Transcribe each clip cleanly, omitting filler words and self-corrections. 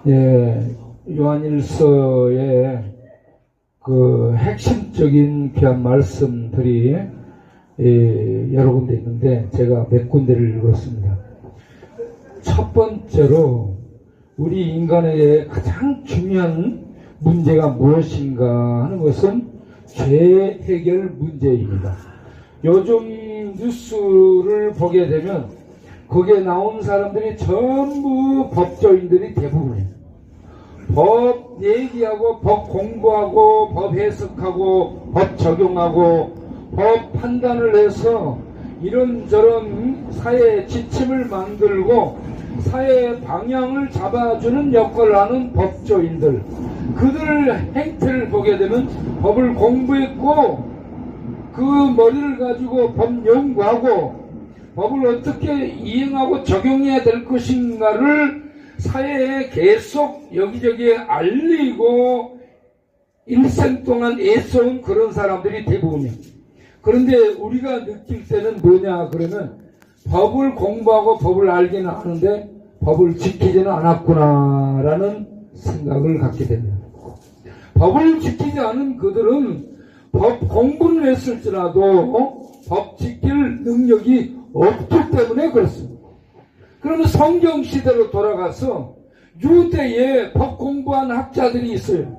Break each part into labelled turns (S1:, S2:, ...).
S1: 예, 요한일서의 그 핵심적인 귀한 말씀들이 여러 군데 있는데 제가 몇 군데를 읽었습니다. 첫 번째로 우리 인간에게 가장 중요한 문제가 무엇인가 하는 것은 죄 해결 문제입니다. 요즘 뉴스를 보게 되면 거기에 나온 사람들이 전부 법조인들이 대부분이에요. 법 얘기하고 법 공부하고 법 해석하고 법 적용하고 법 판단을 해서 이런저런 사회의 지침을 만들고 사회의 방향을 잡아주는 역할을 하는 법조인들, 그들 행태를 보게 되면 법을 공부했고 그 머리를 가지고 법 연구하고 법을 어떻게 이행하고 적용해야 될 것인가를 사회에 계속 여기저기에 알리고 일생 동안 애써온 그런 사람들이 대부분이에요. 그런데 우리가 느낄 때는 뭐냐 그러면 법을 공부하고 법을 알기는 하는데 법을 지키지는 않았구나 라는 생각을 갖게 됩니다. 법을 지키지 않은 그들은 법 공부를 했을지라도 법 지킬 능력이 없기 때문에 그렇습니다. 그러면 성경 시대로 돌아가서 유대에 법 공부한 학자들이 있어요.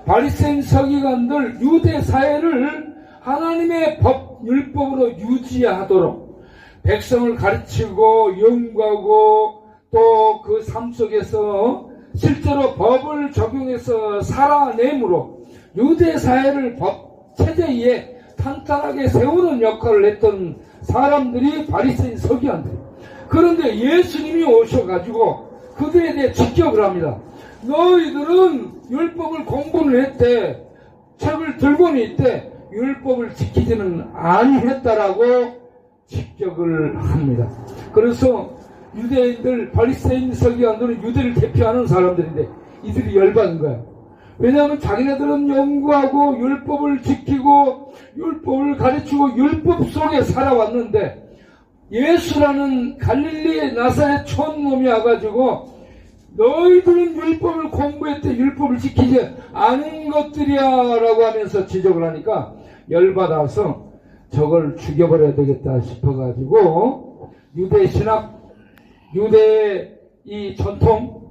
S1: 바리새인 서기관들 유대 사회를 하나님의 법 율법으로 유지하도록 백성을 가르치고 연구하고 또 그 삶 속에서 실제로 법을 적용해서 살아내므로 유대 사회를 법 체제에 탄탄하게 세우는 역할을 했던 사람들이 바리새인 서기관들. 그런데 예수님이 오셔가지고 그들에 대해 직격을 합니다. 너희들은 율법을 공부를 했대, 책을 들고는 있대, 율법을 지키지는 아니했다라고 직격을 합니다. 그래서 유대인들, 바리새인 서기관들은 유대를 대표하는 사람들인데 이들이 열받은 거야. 왜냐하면 자기네들은 연구하고 율법을 지키고 율법을 가르치고 율법 속에 살아왔는데 예수라는 갈릴리 나사렛 촌놈이 와가지고 너희들은 율법을 공부했대, 율법을 지키지 않은 것들이야 라고 하면서 지적을 하니까 열받아서 저걸 죽여버려야 되겠다 싶어가지고 유대 신학, 유대 이 전통,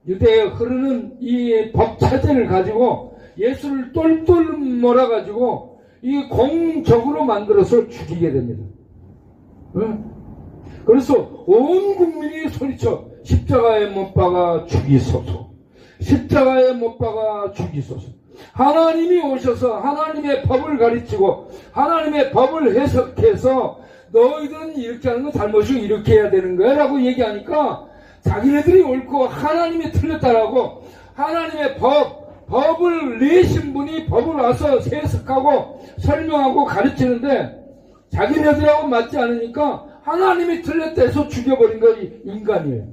S1: 유대에 흐르는 이 법체제를 가지고 예수를 똘똘 몰아가지고 이 공적으로 만들어서 죽이게 됩니다. 그래서 온 국민이 소리쳐 십자가에 못 박아 죽이소서, 십자가에 못 박아 죽이소서. 하나님이 오셔서 하나님의 법을 가르치고 하나님의 법을 해석해서 너희들은 이렇게 하는 건 잘못이고 이렇게 해야 되는 거야 라고 얘기하니까 자기네들이 옳고 하나님이 틀렸다라고 하나님의 법을 내신 분이 법을 와서 해석하고 설명하고 가르치는데 자기네들하고 맞지 않으니까 하나님이 틀렸다 해서 죽여버린 것이 인간이에요.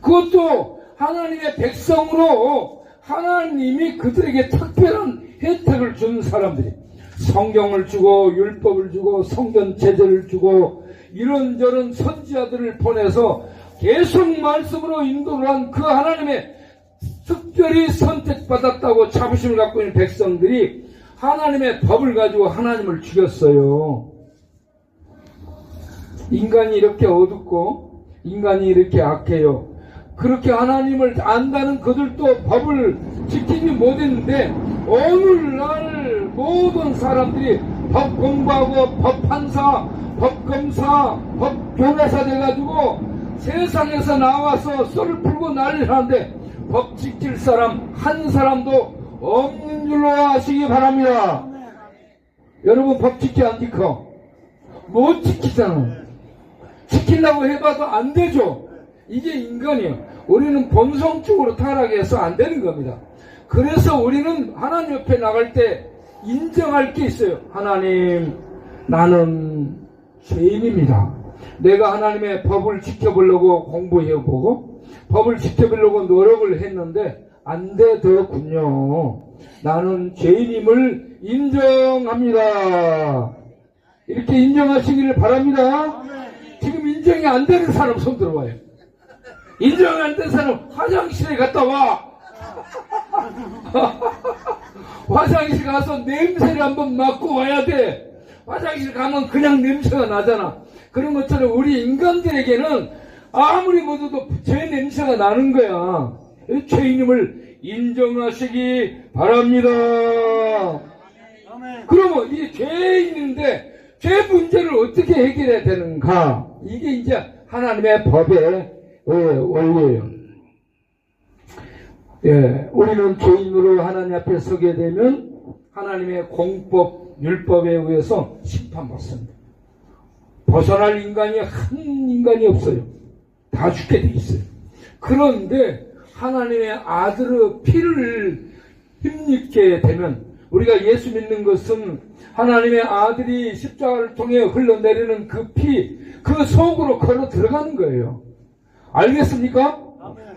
S1: 그것도 하나님의 백성으로 하나님이 그들에게 특별한 혜택을 준 사람들이 성경을 주고 율법을 주고 성경 제재를 주고 이런저런 선지자들을 보내서 계속 말씀으로 인도를 한 그 하나님의 특별히 선택받았다고 자부심을 갖고 있는 백성들이 하나님의 법을 가지고 하나님을 죽였어요. 인간이 이렇게 어둡고 인간이 이렇게 악해요. 그렇게 하나님을 안다는 그들도 법을 지키지 못했는데 오늘날 모든 사람들이 법 공부하고 법 판사, 법 검사, 법 교사사 돼가지고 세상에서 나와서 썰을 풀고 난리를 하는데 법 지킬 사람 한 사람도 없는 줄로 아시기 바랍니다. 여러분 법 지키 안 지켜? 못 지키잖아. 지키려고 해봐도 안 되죠. 이게 인간이에요. 우리는 본성적으로 타락해서 안 되는 겁니다. 그래서 우리는 하나님 옆에 나갈 때 인정할 게 있어요. 하나님, 나는 죄인입니다. 내가 하나님의 법을 지켜보려고 공부해보고 법을 지켜보려고 노력을 했는데 안 되더군요. 나는 죄인임을 인정합니다. 이렇게 인정하시기를 바랍니다. 지금 인정이 안 되는 사람 손 들어봐요. 인정 안 된 사람 화장실에 갔다 와. 화장실 가서 냄새를 한번 맡고 와야 돼. 화장실 가면 그냥 냄새가 나잖아. 그런 것처럼 우리 인간들에게는 아무리 먹어도 죄 냄새가 나는 거야. 죄인임을 인정하시기 바랍니다. 그러면 이 죄인인데 죄 문제를 어떻게 해결해야 되는가? 이게 이제 하나님의 법의 원리예요. 예, 우리는 죄인으로 하나님 앞에 서게 되면 하나님의 공법, 율법에 의해서 심판받습니다. 벗어날 인간이 한 인간이 없어요. 다 죽게 돼 있어요. 그런데 하나님의 아들의 피를 힘입게 되면, 우리가 예수 믿는 것은 하나님의 아들이 십자가를 통해 흘러내리는 그 피, 그 속으로 걸어 들어가는 거예요. 알겠습니까?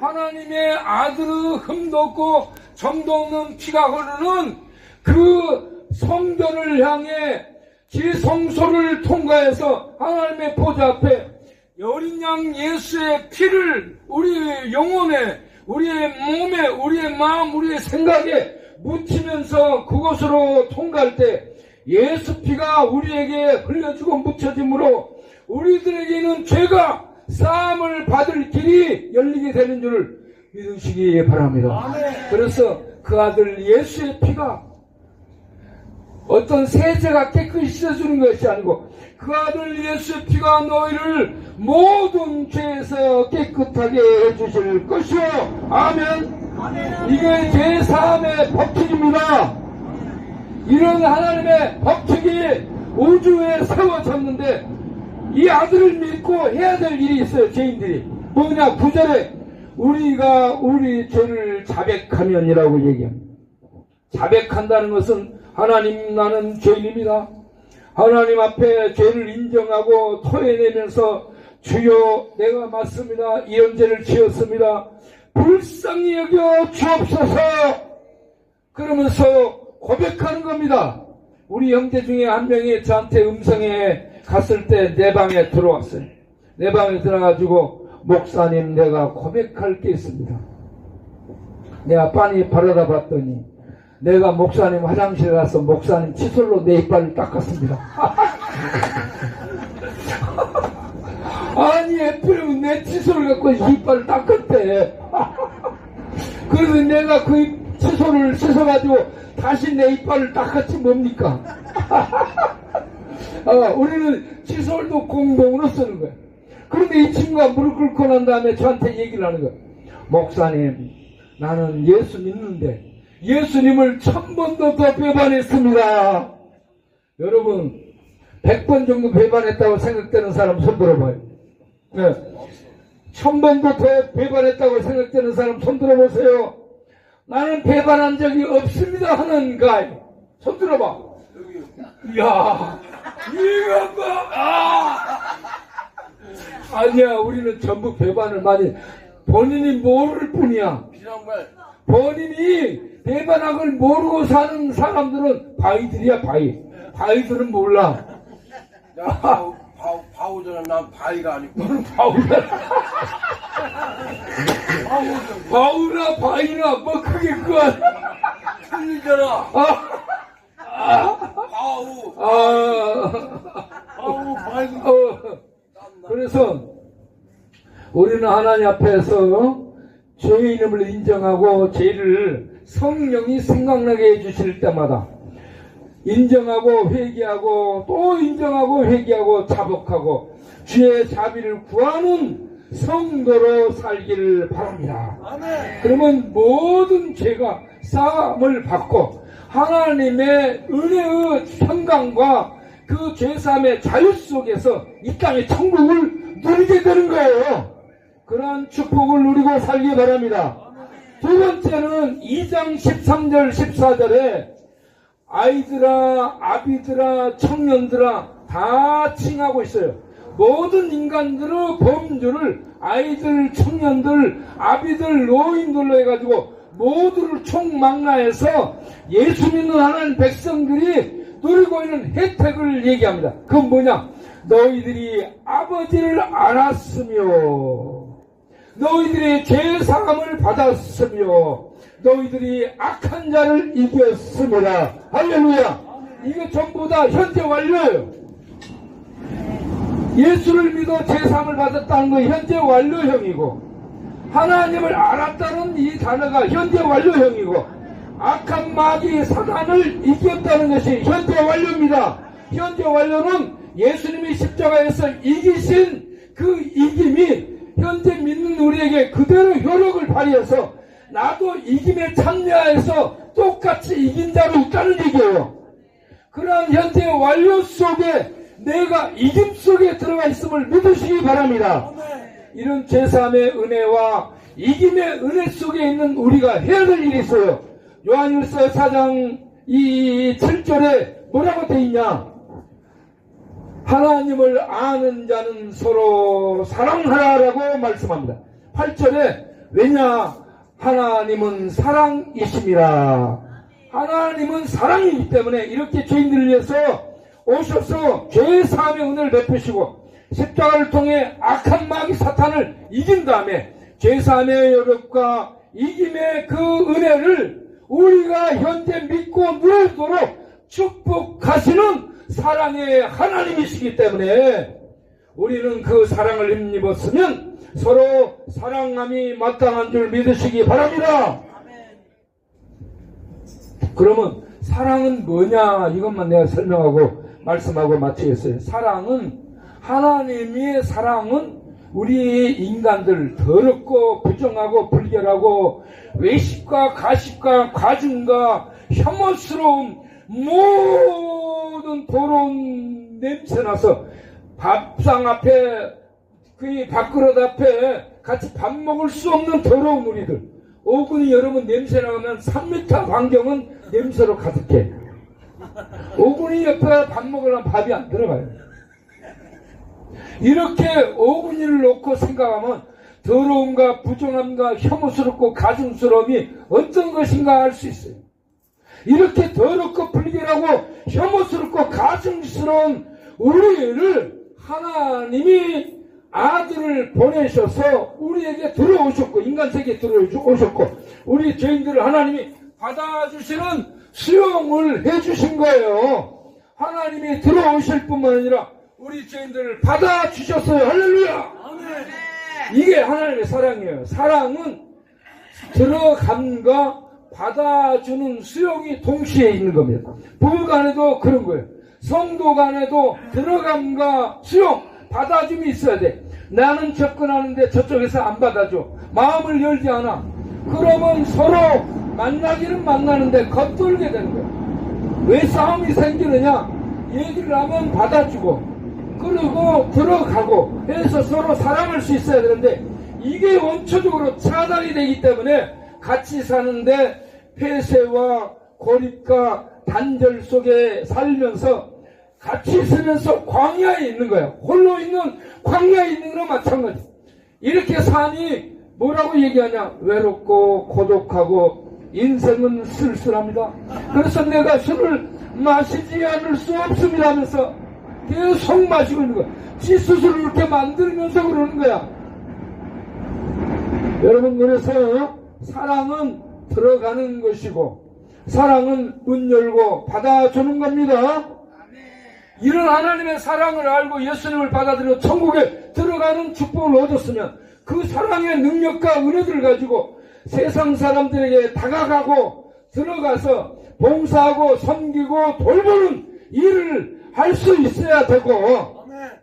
S1: 하나님의 아들의 흠도 없고 정도 없는 피가 흐르는 그 성전을 향해 지성소를 통과해서 하나님의 보좌 앞에 어린 양 예수의 피를 우리 영혼에, 우리의 몸에, 우리의 마음, 우리의 생각에 묻히면서 그곳으로 통과할 때 예수 피가 우리에게 흘려지고 묻혀짐으로 우리들에게는 죄가 사함을 받을 길이 열리게 되는 줄 믿으시기 바랍니다. 그래서 그 아들 예수의 피가 어떤 세제가 깨끗이 씻어주는 것이 아니고 그 아들 예수의 피가 너희를 모든 죄에서 깨끗하게 해주실 것이요. 아멘. 이게 죄사함의 법칙입니다. 이런 하나님의 법칙이 우주에 세워졌는데 이 아들을 믿고 해야 될 일이 있어요. 죄인들이 뭐냐? 9절에 우리가 우리 죄를 자백하면이라고 얘기합니다. 자백한다는 것은 하나님, 나는 죄인입니다. 하나님 앞에 죄를 인정하고 토해내면서 주여 내가 맞습니다. 이런 죄를 지었습니다. 불쌍히 여겨 주옵소서. 그러면서 고백하는 겁니다. 우리 형제 중에 한 명이 저한테 음성에 갔을 때 내 방에 들어왔어요. 내 방에 들어가지고 목사님 내가 고백할 게 있습니다. 내가 빤히 바라다 봤더니 내가 목사님 화장실에 가서 목사님 칫솔로 내 이빨을 닦았습니다. 아니 애플은 내 칫솔을 갖고 이빨을 닦았대. 그래서 내가 그 칫솔을 씻어가지고 다시 내 이빨을 닦았지 뭡니까? 우리는 칫솔도 공동으로 쓰는 거예요. 그런데 이 친구가 무릎 꿇고 난 다음에 저한테 얘기를 하는 거예요. 목사님, 나는 예수 믿는데 예수님을 1000번도 더 배반했습니다. 여러분 100번 정도 배반했다고 생각되는 사람 손 들어봐요. 네. 1000번도 더 배반했다고 생각되는 사람 손 들어보세요. 나는 배반한 적이 없습니다 하는가? 손 들어봐. 이야, 이거 봐. 아니야, 우리는 전부 배반을 많이, 본인이 모를 뿐이야. 본인이 배반한 걸 모르고 사는 사람들은 바위들이야, 바위. 바위들은 몰라.
S2: 야, 바우잖아. 난 바위가 아니고.
S1: 너는 바우잖아. 바우나 바위나 뭐 그게 그거
S2: 틀리잖아. 바우. 바우, 바위.
S1: 그래서 우리는 하나님 앞에서 죄의 이름을 인정하고 죄를 성령이 생각나게 해주실 때마다 인정하고 회개하고 또 인정하고 회개하고 자복하고 주의 자비를 구하는 성도로 살기를 바랍니다. 그러면 모든 죄가 사함을 받고 하나님의 은혜의 평강과 그 죄사함의 자유 속에서 이 땅의 천국을 누리게 되는 거예요. 그러한 축복을 누리고 살기 바랍니다. 두 번째는 2장 13절 14절에 아이들아, 아비들아, 청년들아 다 칭하고 있어요. 모든 인간들의 범주를 아이들, 청년들, 아비들, 노인들로 해가지고 모두를 총망라해서 예수 믿는 하나님 백성들이 누리고 있는 혜택을 얘기합니다. 그건 뭐냐? 너희들이 아버지를 알았으며 너희들이 죄사함을 받았으며 너희들이 악한 자를 이겼습니다. 할렐루야. 이거 전부 다 현재 완료예요. 예수를 믿어 죄사함을 받았다는 건 현재 완료형이고, 하나님을 알았다는 이 단어가 현재 완료형이고, 악한 마귀 사단을 이겼다는 것이 현재 완료입니다. 현재 완료는 예수님이 십자가에서 이기신 그 이김이 현재 믿는 우리에게 그대로 효력을 발휘해서 나도 이김에 참여해서 똑같이 이긴 자로 있다는 얘기예요. 그러한 현재 완료 속에 내가 이김 속에 들어가 있음을 믿으시기 바랍니다. 이런 제3의 은혜와 이김의 은혜 속에 있는 우리가 해야 될 일이 있어요. 요한일서 4장 7절에 뭐라고 되어 있냐? 하나님을 아는 자는 서로 사랑하라라고 말씀합니다. 8절에 왜냐? 하나님은 사랑이심이라. 하나님은 사랑이기 때문에 이렇게 죄인들을 위해서 오셔서 죄의 사함의 은혜를 베푸시고 십자가를 통해 악한 마귀 사탄을 이긴 다음에 죄의 사함의 여력과 이김의 그 은혜를 우리가 현재 믿고 누리도록 축복하시는 사랑의 하나님이시기 때문에 우리는 그 사랑을 힘입었으면 서로 사랑함이 마땅한 줄 믿으시기 바랍니다. 그러면 사랑은 뭐냐, 이것만 내가 설명하고 말씀하고 마치겠어요. 사랑은, 하나님의 사랑은 우리 인간들 더럽고 부정하고 불결하고 외식과 가식과 과중과 혐오스러움 모든 더러운 냄새나서 밥상 앞에 그 밥그릇 앞에 같이 밥 먹을 수 없는 더러운 우리들, 오군이 여러분 냄새 나면 3m 반경은 냄새로 가득해. 오군이 옆에 밥 먹으려면 밥이 안 들어가요. 이렇게 오군이를 놓고 생각하면 더러움과 부정함과 혐오스럽고 가증스러움이 어떤 것인가 알 수 있어요. 이렇게 더럽고 불결하고 혐오스럽고 가증스러운 우리를 하나님이 아들을 보내셔서 우리에게 들어오셨고, 인간 세계에 들어오셨고, 우리 죄인들을 하나님이 받아주시는 수용을 해주신 거예요. 하나님이 들어오실 뿐만 아니라 우리 죄인들을 받아주셨어요. 할렐루야! 이게 하나님의 사랑이에요. 사랑은 들어감과 받아주는 수용이 동시에 있는 겁니다. 부부 간에도 그런 거예요. 성도 간에도 들어감과 수용, 받아줌이 있어야 돼. 나는 접근하는데 저쪽에서 안 받아줘. 마음을 열지 않아. 그러면 서로 만나기는 만나는데 겉돌게 되는 거야. 왜 싸움이 생기느냐? 얘기를 하면 받아주고 그리고 들어가고 해서 서로 사랑할 수 있어야 되는데 이게 원초적으로 차단이 되기 때문에 같이 사는데 폐쇄와 고립과 단절 속에 살면서 같이 있으면서 광야에 있는 거야. 홀로 있는 광야에 있는 거랑 마찬가지. 이렇게 사니 뭐라고 얘기하냐? 외롭고 고독하고 인생은 쓸쓸합니다. 그래서 내가 술을 마시지 않을 수 없습니다 하면서 계속 마시고 있는 거야. 지 스스로 이렇게 만들면서 그러는 거야. 여러분, 그래서 사랑은 들어가는 것이고 사랑은 문 열고 받아주는 겁니다. 이런 하나님의 사랑을 알고 예수님을 받아들여 천국에 들어가는 축복을 얻었으면 그 사랑의 능력과 은혜들을 가지고 세상 사람들에게 다가가고 들어가서 봉사하고 섬기고 돌보는 일을 할 수 있어야 되고,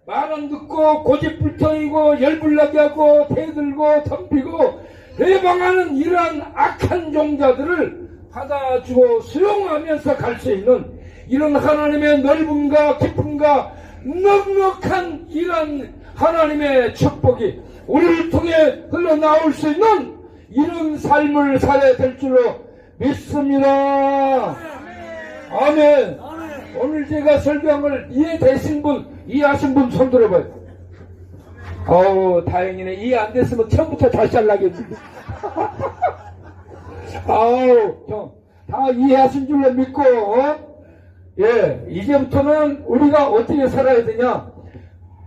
S1: 말 안 듣고 고집불통이고 열불나게 하고 대들고 덤비고 해방하는 이러한 악한 종자들을 받아주고 수용하면서 갈 수 있는 이런 하나님의 넓음과 깊음과 넉넉한 이런 하나님의 축복이 우리를 통해 흘러나올 수 있는 이런 삶을 살아야 될 줄로 믿습니다. 아멘. 오늘 제가 설교한 걸 이해되신 분, 이해하신 분 손 들어봐요. 다행이네. 이해 안 됐으면 처음부터 다시 하려겠지. 형, 다 이해하신 줄로 믿고, 이제부터는 우리가 어떻게 살아야 되냐?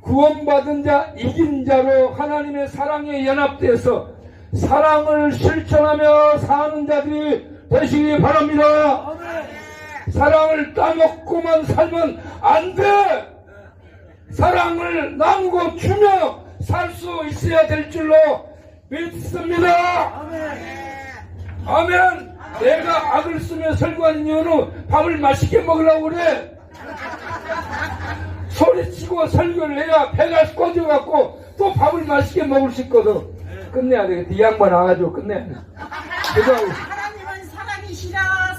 S1: 구원받은 자, 이긴 자로 하나님의 사랑에 연합돼서 사랑을 실천하며 사는 자들이 되시기 바랍니다. 사랑을 따먹고만 살면 안 돼. 사랑을 나누고 주며 살 수 있어야 될 줄로 믿습니다. 아멘. 내가 악을 쓰며 설교하는 이유는 밥을 맛있게 먹으려고 그래. 소리치고 설교를 해야 배가 꺼져갖고 또 밥을 맛있게 먹을 수 있거든. 끝내야 되겠다. 이 양반 와가지고 끝내야 돼. 죄송합니다.